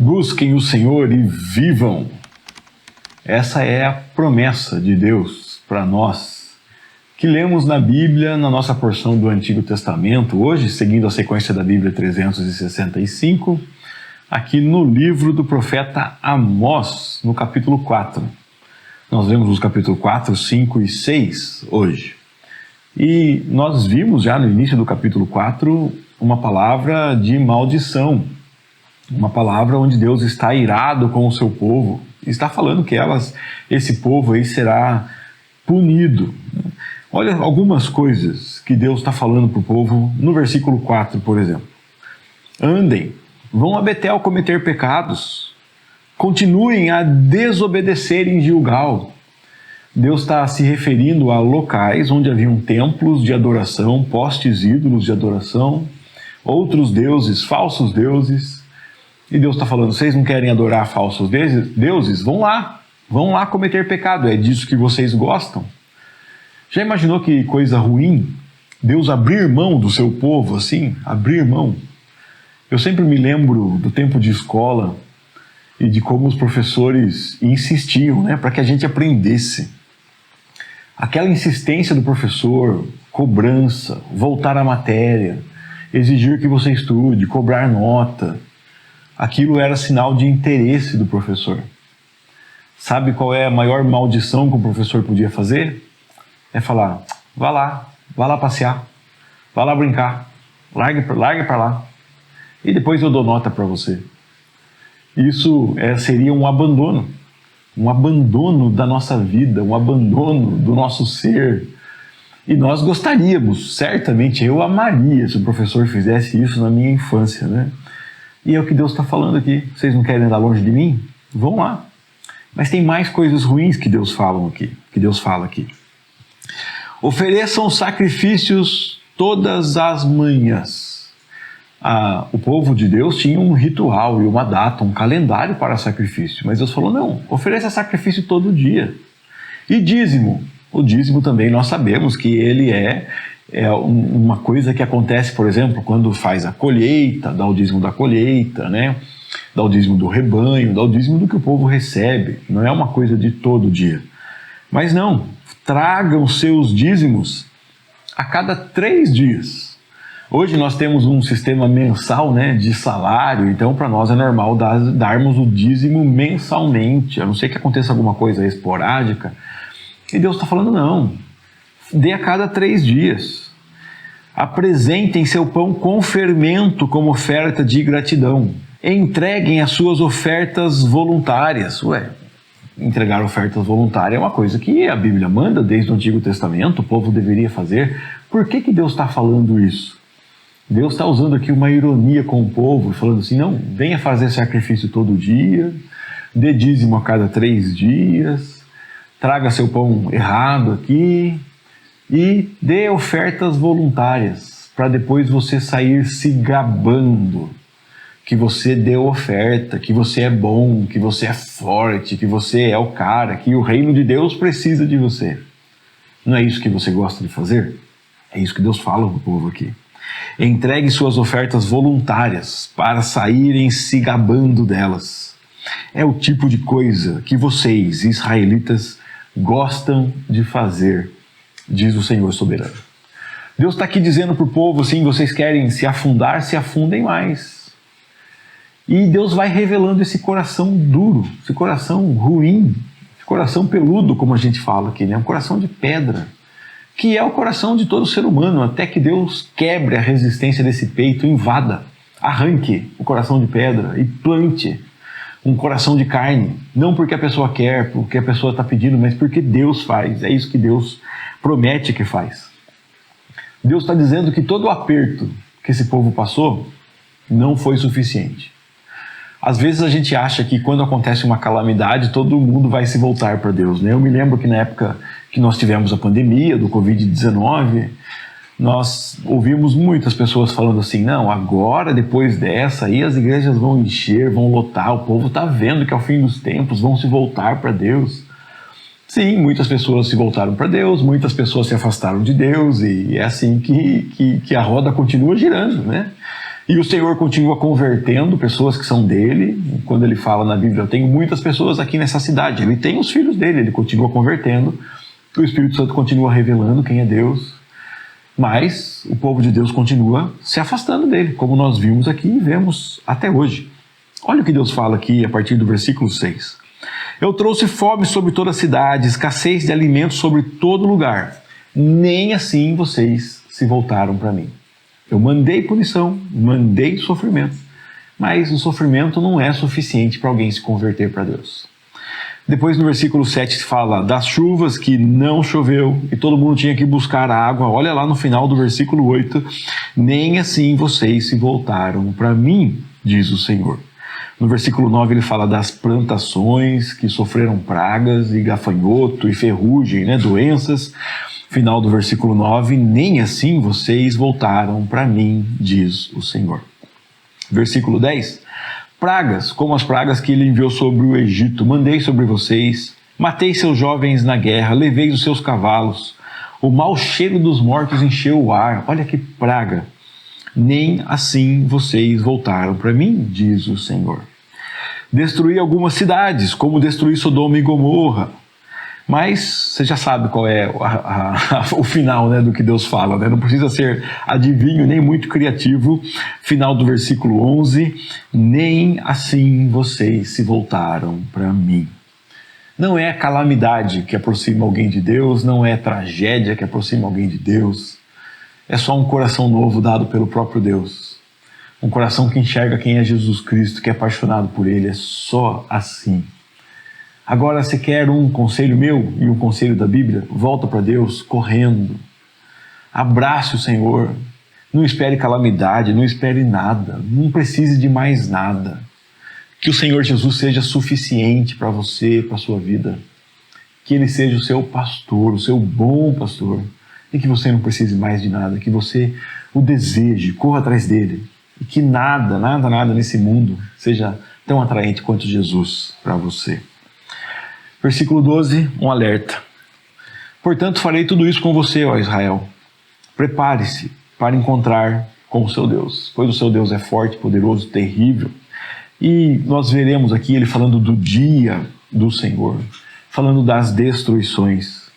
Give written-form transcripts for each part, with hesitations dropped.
Busquem o Senhor e vivam. Essa é a promessa de Deus para nós, que lemos na Bíblia, na nossa porção do Antigo Testamento, hoje, seguindo a sequência da Bíblia 365, aqui no livro do profeta Amós, no capítulo 4. Nós vemos os capítulos 4, 5 e 6 hoje. E nós vimos já no início do capítulo 4 uma palavra de maldição, uma palavra onde Deus está irado com o seu povo, está falando que esse povo aí será punido. Olha algumas coisas que Deus está falando para o povo no versículo 4, por exemplo. Andem, vão a Betel cometer pecados, continuem a desobedecer em Gilgal. Deus está se referindo a locais onde haviam templos de adoração, postes ídolos de adoração, outros deuses, falsos deuses. E Deus está falando, vocês não querem adorar falsos deuses? Vão lá cometer pecado, é disso que vocês gostam. Já imaginou que coisa ruim? Deus abrir mão do seu povo assim, abrir mão. Eu sempre me lembro do tempo de escola e de como os professores insistiam, para que a gente aprendesse. Aquela insistência do professor, cobrança, voltar à matéria, exigir que você estude, cobrar nota. Aquilo era sinal de interesse do professor. Sabe qual é a maior maldição que o professor podia fazer? É falar, vá lá passear, vá lá brincar, largue para lá, e depois eu dou nota para você. Isso seria um abandono da nossa vida, um abandono do nosso ser. E nós gostaríamos, certamente, eu amaria se o professor fizesse isso na minha infância, E é o que Deus está falando aqui. Vocês não querem andar longe de mim? Vão lá. Mas tem mais coisas ruins que Deus fala aqui. Ofereçam sacrifícios todas as manhãs. O povo de Deus tinha um ritual e uma data, um calendário para sacrifício. Mas Deus falou, não, ofereça sacrifício todo dia. E dízimo. O dízimo também nós sabemos que ele é uma coisa que acontece, por exemplo, quando faz a colheita, dá o dízimo da colheita, dá o dízimo do rebanho, dá o dízimo do que o povo recebe. Não é uma coisa de todo dia. Mas não, tragam seus dízimos a cada 3 dias. Hoje nós temos um sistema mensal de salário, então para nós é normal darmos o dízimo mensalmente, a não ser que aconteça alguma coisa esporádica. E Deus está falando, não, dê a cada 3 dias. Apresentem seu pão com fermento como oferta de gratidão. Entreguem as suas ofertas voluntárias. Entregar ofertas voluntárias é uma coisa que a Bíblia manda desde o Antigo Testamento, o povo deveria fazer. Por que Deus está falando isso? Deus está usando aqui uma ironia com o povo, falando assim, não, venha fazer sacrifício todo dia, dê dízimo a cada 3 dias, traga seu pão errado aqui e dê ofertas voluntárias, para depois você sair se gabando que você deu oferta, que você é bom, que você é forte, que você é o cara, que o reino de Deus precisa de você. Não é isso que você gosta de fazer? É isso que Deus fala para o povo aqui. Entregue suas ofertas voluntárias para saírem se gabando delas. É o tipo de coisa que vocês, israelitas, gostam de fazer, diz o Senhor soberano. Deus está aqui dizendo para o povo assim, vocês querem se afundar, se afundem mais. E Deus vai revelando esse coração duro, esse coração ruim, esse coração peludo, como a gente fala aqui, um coração de pedra, que é o coração de todo ser humano, até que Deus quebre a resistência desse peito, invada, arranque o coração de pedra e plante um coração de carne, não porque a pessoa quer, porque a pessoa está pedindo, mas porque Deus faz, é isso que Deus promete que faz. Deus está dizendo que todo o aperto que esse povo passou não foi suficiente. Às vezes a gente acha que quando acontece uma calamidade, todo mundo vai se voltar para Deus. Eu me lembro que na época que nós tivemos a pandemia do Covid-19, nós ouvimos muitas pessoas falando assim, não, agora, depois dessa, aí as igrejas vão encher, vão lotar, o povo está vendo que ao fim dos tempos vão se voltar para Deus. Sim, muitas pessoas se voltaram para Deus, muitas pessoas se afastaram de Deus, e é assim que a roda continua girando, E o Senhor continua convertendo pessoas que são dele. Quando ele fala na Bíblia, eu tenho muitas pessoas aqui nessa cidade. Ele tem os filhos dele, ele continua convertendo. O Espírito Santo continua revelando quem é Deus. Mas o povo de Deus continua se afastando dele, como nós vimos aqui e vemos até hoje. Olha o que Deus fala aqui a partir do versículo 6. Eu trouxe fome sobre toda a cidade, escassez de alimentos sobre todo lugar. Nem assim vocês se voltaram para mim. Eu mandei punição, mandei sofrimento, mas o sofrimento não é suficiente para alguém se converter para Deus. Depois no versículo 7 se fala das chuvas que não choveu e todo mundo tinha que buscar água. Olha lá no final do versículo 8, nem assim vocês se voltaram para mim, diz o Senhor. No versículo 9 ele fala das plantações que sofreram pragas e gafanhoto e ferrugem, doenças. Final do versículo 9, nem assim vocês voltaram para mim, diz o Senhor. Versículo 10, pragas, como as pragas que ele enviou sobre o Egito, mandei sobre vocês, matei seus jovens na guerra, levei os seus cavalos, o mau cheiro dos mortos encheu o ar, olha que praga. Nem assim vocês voltaram para mim, diz o Senhor. Destruí algumas cidades, como destruí Sodoma e Gomorra. Mas você já sabe qual é o final do que Deus fala, Não precisa ser adivinho nem muito criativo. Final do versículo 11, nem assim vocês se voltaram para mim. Não é calamidade que aproxima alguém de Deus, não é tragédia que aproxima alguém de Deus. É só um coração novo dado pelo próprio Deus. Um coração que enxerga quem é Jesus Cristo, que é apaixonado por Ele. É só assim. Agora, se quer um conselho meu e um conselho da Bíblia, volta para Deus correndo. Abrace o Senhor. Não espere calamidade, não espere nada. Não precise de mais nada. Que o Senhor Jesus seja suficiente para você, para a sua vida. Que Ele seja o seu pastor, o seu bom pastor. E que você não precise mais de nada. Que você o deseje, corra atrás dele. E que nada nesse mundo seja tão atraente quanto Jesus para você. Versículo 12, um alerta. Portanto, farei tudo isso com você, ó Israel. Prepare-se para encontrar com o seu Deus, pois o seu Deus é forte, poderoso, terrível. E nós veremos aqui ele falando do dia do Senhor, falando das destruições.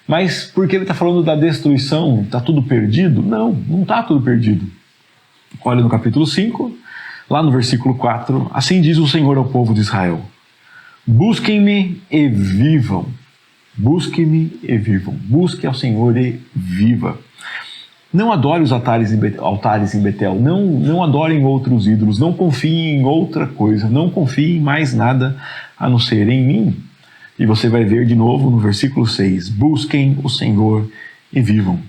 Mas por que ele está falando da destruição? Está tudo perdido? Não está tudo perdido. Olha no capítulo 5, lá no versículo 4, assim diz o Senhor ao povo de Israel. Busquem-me e vivam. Busquem-me e vivam. Busque ao Senhor e viva. Não adore os altares em Betel. Não adorem outros ídolos. Não confiem em outra coisa. Não confiem em mais nada a não ser em mim. E você vai ver de novo no versículo 6. Busquem o Senhor e vivam.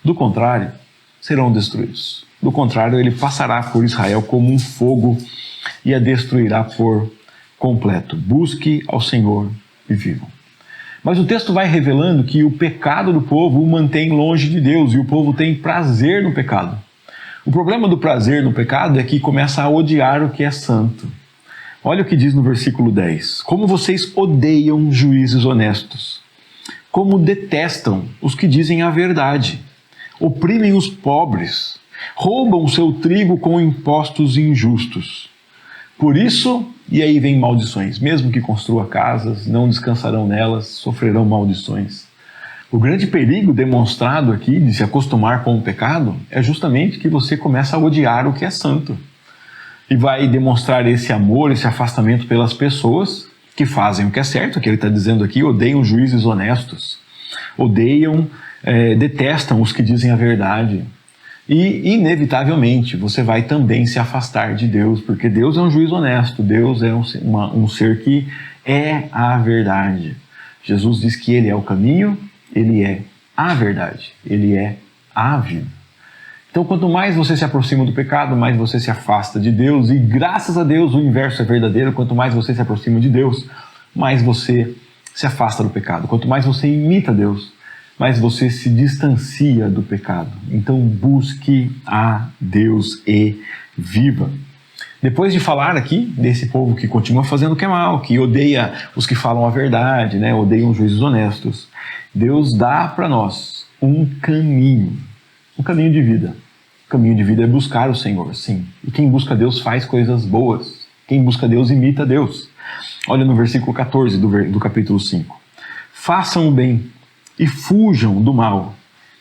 Do contrário, serão destruídos. Do contrário, ele passará por Israel como um fogo e a destruirá por completo. Busque ao Senhor e vivam. Mas o texto vai revelando que o pecado do povo o mantém longe de Deus e o povo tem prazer no pecado. O problema do prazer no pecado é que começa a odiar o que é santo. Olha o que diz no versículo 10. Como vocês odeiam juízes honestos. Como detestam os que dizem a verdade. Oprimem os pobres. Roubam o seu trigo com impostos injustos. Por isso, e aí vem maldições. Mesmo que construa casas, não descansarão nelas, sofrerão maldições. O grande perigo demonstrado aqui de se acostumar com o pecado é justamente que você começa a odiar o que é santo. E vai demonstrar esse amor, esse afastamento pelas pessoas que fazem o que é certo, que ele está dizendo aqui, odeiam juízes honestos. Detestam os que dizem a verdade. E, inevitavelmente, você vai também se afastar de Deus, porque Deus é um juiz honesto, Deus é um ser que é a verdade. Jesus diz que Ele é o caminho, Ele é a verdade, Ele é a vida. Então, quanto mais você se aproxima do pecado, mais você se afasta de Deus, e graças a Deus o inverso é verdadeiro, quanto mais você se aproxima de Deus, mais você se afasta do pecado. Quanto mais você imita Deus, mais você se distancia do pecado. Então busque a Deus e viva. Depois de falar aqui desse povo que continua fazendo o que é mal, que odeia os que falam a verdade, odeiam os juízes honestos, Deus dá para nós um caminho de vida. O caminho de vida é buscar o Senhor, sim. E quem busca Deus faz coisas boas. Quem busca Deus imita Deus. Olha no versículo 14 do capítulo 5. Façam o bem e fujam do mal,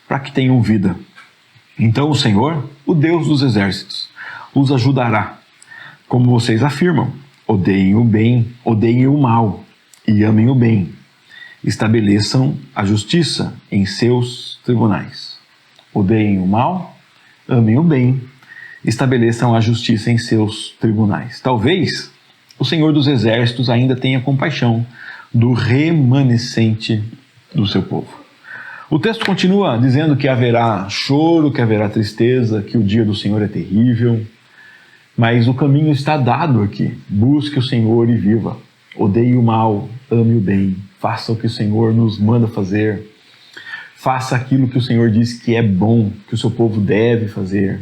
para que tenham vida. Então o Senhor, o Deus dos exércitos, os ajudará. Como vocês afirmam, odeiem o bem, odeiem o mal e amem o bem. Estabeleçam a justiça em seus tribunais. Odeiem o mal, amem o bem, estabeleçam a justiça em seus tribunais. Talvez o Senhor dos exércitos ainda tenha compaixão do remanescente do seu povo. O texto continua dizendo que haverá choro, que haverá tristeza, que o dia do Senhor é terrível, mas o caminho está dado aqui. Busque o Senhor e viva. Odeie o mal, ame o bem. Faça o que o Senhor nos manda fazer. Faça aquilo que o Senhor diz que é bom, que o seu povo deve fazer.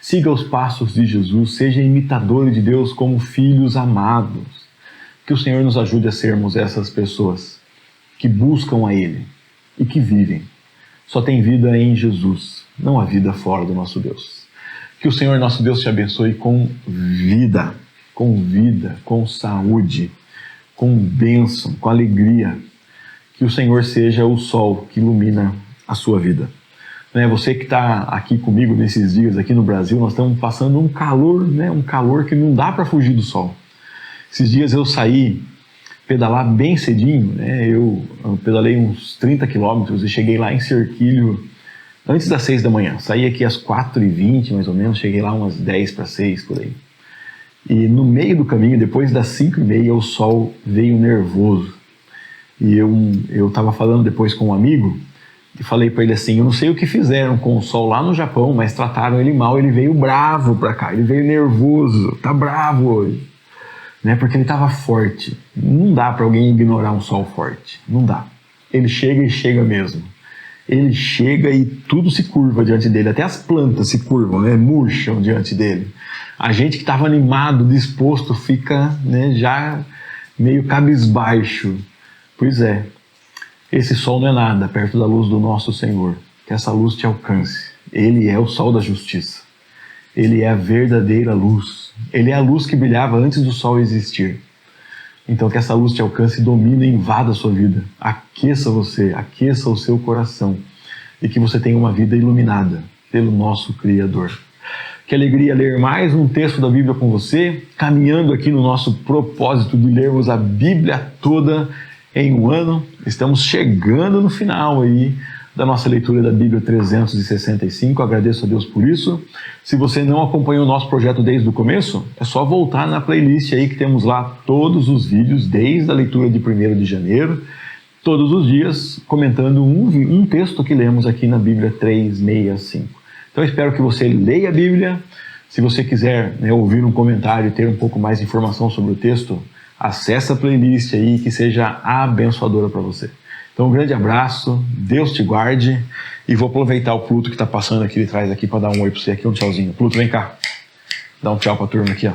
Siga os passos de Jesus, seja imitador de Deus como filhos amados. Que o Senhor nos ajude a sermos essas pessoas que buscam a Ele e que vivem. Só tem vida em Jesus, não há vida fora do nosso Deus. Que o Senhor nosso Deus te abençoe com vida, com saúde, com bênção, com alegria. Que o Senhor seja o sol que ilumina a sua vida. Você que está aqui comigo nesses dias aqui no Brasil, nós estamos passando um calor, um calor que não dá para fugir do sol. Esses dias eu saí pedalar bem cedinho, eu pedalei uns 30 quilômetros e cheguei lá em Cerquilho antes das 6 da manhã. Saí aqui às 4h20 mais ou menos, cheguei lá umas 10 para 6 por aí. E no meio do caminho, depois das 5h30, o sol veio nervoso. E eu estava falando depois com um amigo e falei para ele assim, eu não sei o que fizeram com o sol lá no Japão, mas trataram ele mal, ele veio bravo para cá, ele veio nervoso, tá bravo hoje. Porque ele estava forte. Não dá para alguém ignorar um sol forte, não dá. Ele chega e chega mesmo. Ele chega e tudo se curva diante dele, até as plantas se curvam, murcham diante dele. A gente que estava animado, disposto, fica já meio cabisbaixo. Pois é, esse sol não é nada perto da luz do nosso Senhor. Que essa luz te alcance. Ele é o sol da justiça. Ele é a verdadeira luz. Ele é a luz que brilhava antes do sol existir. Então que essa luz te alcance e domine e invada a sua vida. Aqueça você, aqueça o seu coração. E que você tenha uma vida iluminada pelo nosso Criador. Que alegria ler mais um texto da Bíblia com você, caminhando aqui no nosso propósito de lermos a Bíblia toda em um ano. Estamos chegando no final aí da nossa leitura da Bíblia 365, agradeço a Deus por isso. Se você não acompanhou o nosso projeto desde o começo, é só voltar na playlist aí que temos lá todos os vídeos, desde a leitura de 1º de janeiro, todos os dias comentando um texto que lemos aqui na Bíblia 365. Então eu espero que você leia a Bíblia. Se você quiser ouvir um comentário e ter um pouco mais de informação sobre o texto, acesse a playlist aí que seja abençoadora para você. Então um grande abraço, Deus te guarde, e vou aproveitar o Pluto que está passando aqui de trás aqui para dar um oi para você aqui, um tchauzinho. Pluto, vem cá, dá um tchau para a turma aqui, ó.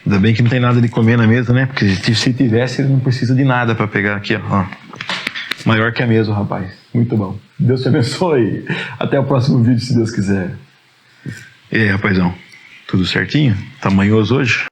Ainda bem que não tem nada de comer na mesa, porque se tivesse ele não precisa de nada para pegar aqui, ó. Maior que a mesa, rapaz, muito bom. Deus te abençoe, até o próximo vídeo se Deus quiser. E aí, rapazão, tudo certinho? Tá manhoso hoje?